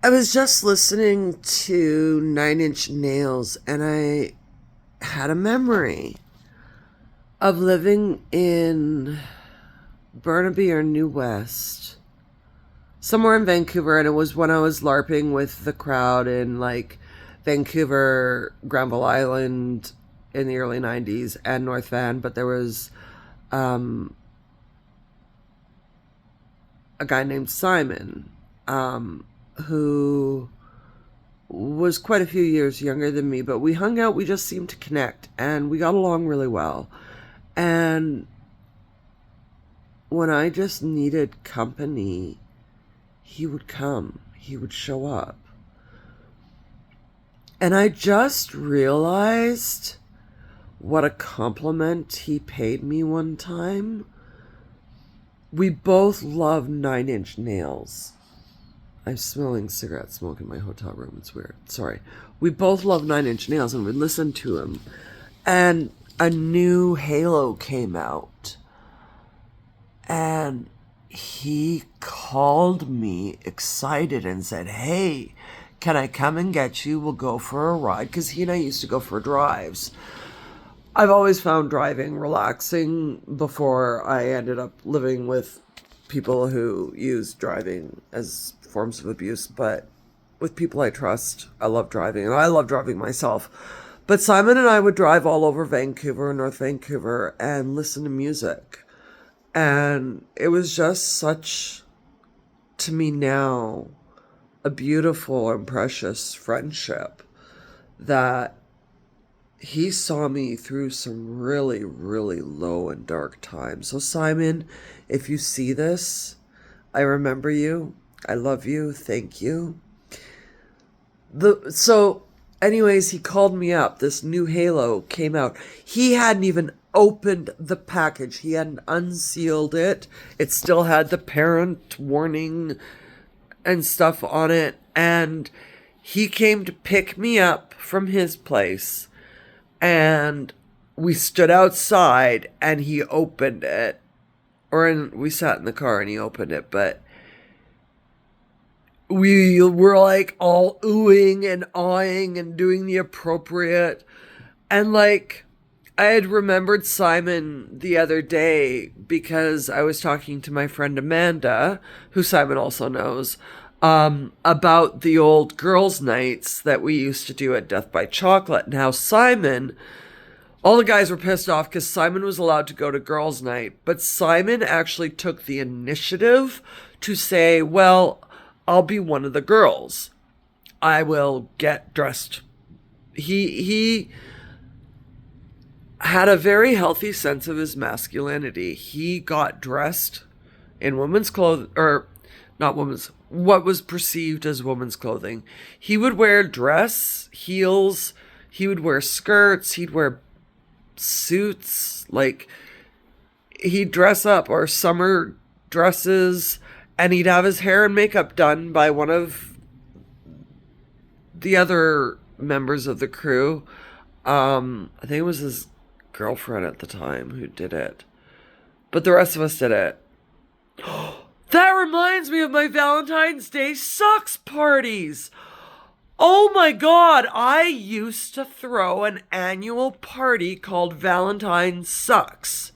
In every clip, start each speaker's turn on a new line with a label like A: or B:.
A: I was just listening to Nine Inch Nails and I had a memory of living in Burnaby or New West, somewhere in Vancouver, and it was when I was LARPing with the crowd in like Vancouver, Granville Island in the early 90s and North Van, but there was um, a guy named Simon who was quite a few years younger than me, but we hung out, we just seemed to connect, and we got along really well. And when I just needed company, he would come, he would show up. And I just realized what a compliment he paid me one time. We both love Nine Inch Nails. I'm smelling cigarette smoke in my hotel room. It's weird. Sorry. We both love Nine Inch Nails and we listened to him. And a new Halo came out. And he called me excited and said, "Hey, can I come and get you? We'll go for a ride." Because he and I used to go for drives. I've always found driving relaxing before I ended up living with people who use driving as forms of abuse. But with people I trust, I love driving. And I love driving myself. But Simon and I would drive all over Vancouver, North Vancouver, and listen to music. And it was just such, to me now, a beautiful and precious friendship that he saw me through some really, really low and dark times. So Simon, if you see this, I remember you. I love you. Thank you. Anyways, he called me up. This new Halo came out. He hadn't even opened the package. He hadn't unsealed it. It still had the parent warning and stuff on it. And he came to pick me up from his place. And we stood outside and he opened it. We sat in the car and he opened it. But we were like all oohing and awing and doing the appropriate. And like, I had remembered Simon the other day because I was talking to my friend Amanda, who Simon also knows, about the old girls' nights that we used to do at Death by Chocolate. Now, Simon, all the guys were pissed off because Simon was allowed to go to girls' night, but Simon actually took the initiative to say, well, I'll be one of the girls. I will get dressed. He had a very healthy sense of his masculinity. He got dressed in women's clothes, or not women's, what was perceived as women's clothing. He would wear dress, heels, he would wear skirts, he'd wear suits, like he'd dress up, or summer dresses, and he'd have his hair and makeup done by one of the other members of the crew. I think it was his girlfriend at the time who did it, but the rest of us did it. That reminds me of my Valentine's Day sucks parties. Oh my God, I used to throw an annual party called Valentine's Sucks.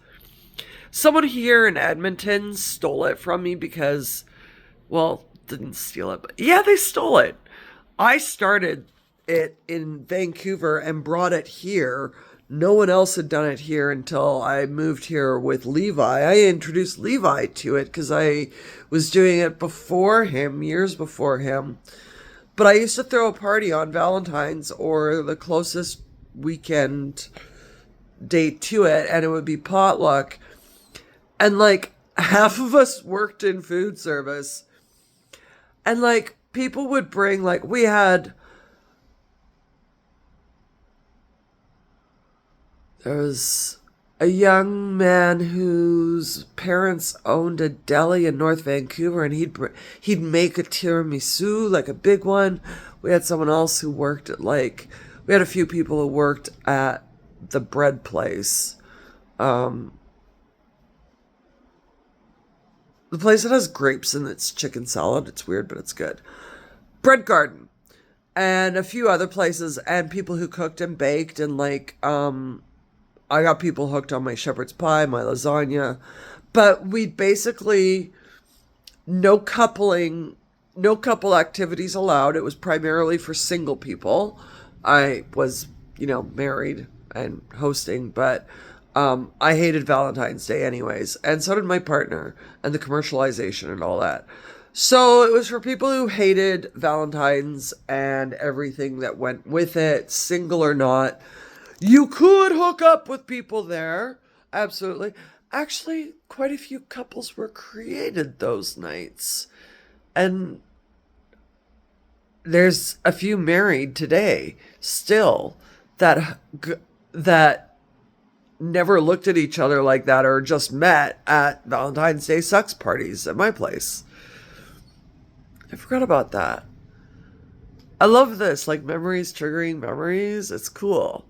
A: Someone here in Edmonton stole it from me because, well, didn't steal it, but yeah, they stole it. I started it in Vancouver and brought it here. No one else had done it here until I moved here with Levi. I introduced Levi to it because I was doing it before him, years before him. But I used to throw a party on Valentine's or the closest weekend date to it, and it would be potluck. And like half of us worked in food service. And like people would bring, like we had, there was a young man whose parents owned a deli in North Vancouver, and he'd make a tiramisu, like a big one. We had someone else who worked at we had a few people who worked at the bread place. The place that has grapes in its chicken salad. It's weird, but it's good. Bread Garden and a few other places, and people who cooked and baked, and like I got people hooked on my shepherd's pie, my lasagna. But we basically, no coupling, no couple activities allowed. It was primarily for single people. I was, married and hosting, but I hated Valentine's Day anyways, and so did my partner, and the commercialization and all that. So it was for people who hated Valentine's and everything that went with it, single or not. You could hook up with people there. Absolutely. Actually, quite a few couples were created those nights. And there's a few married today still that never looked at each other like that or just met at Valentine's Day sex parties at my place. I forgot about that. I love this, like memories triggering memories. It's cool.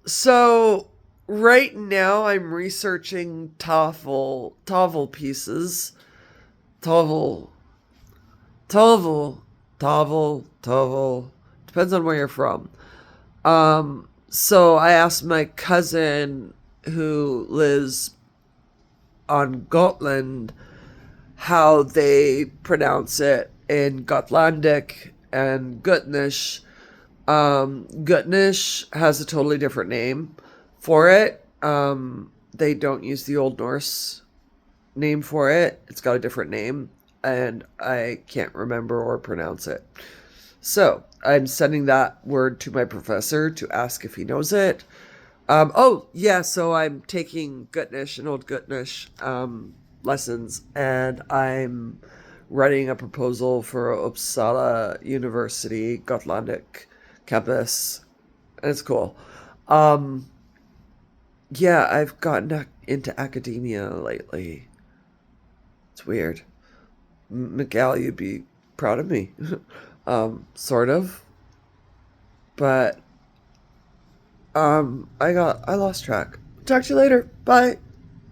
A: So right now I'm researching Tavel pieces. Tavel, Tavel. Depends on where you're from. So I asked my cousin who lives on Gotland how they pronounce it in Gotlandic and Gutnish. Gutnish has a totally different name for it. They don't use the Old Norse name for it. It's got a different name, and I can't remember or pronounce it. So I'm sending that word to my professor to ask if he knows it. So I'm taking Gutnish and Old Gutnish lessons, and I'm writing a proposal for Uppsala University Gotlandic campus, and it's cool. I've gotten into academia lately. It's weird. Miguel, you'd be proud of me. Sort of. But I lost track. Talk to you later. Bye.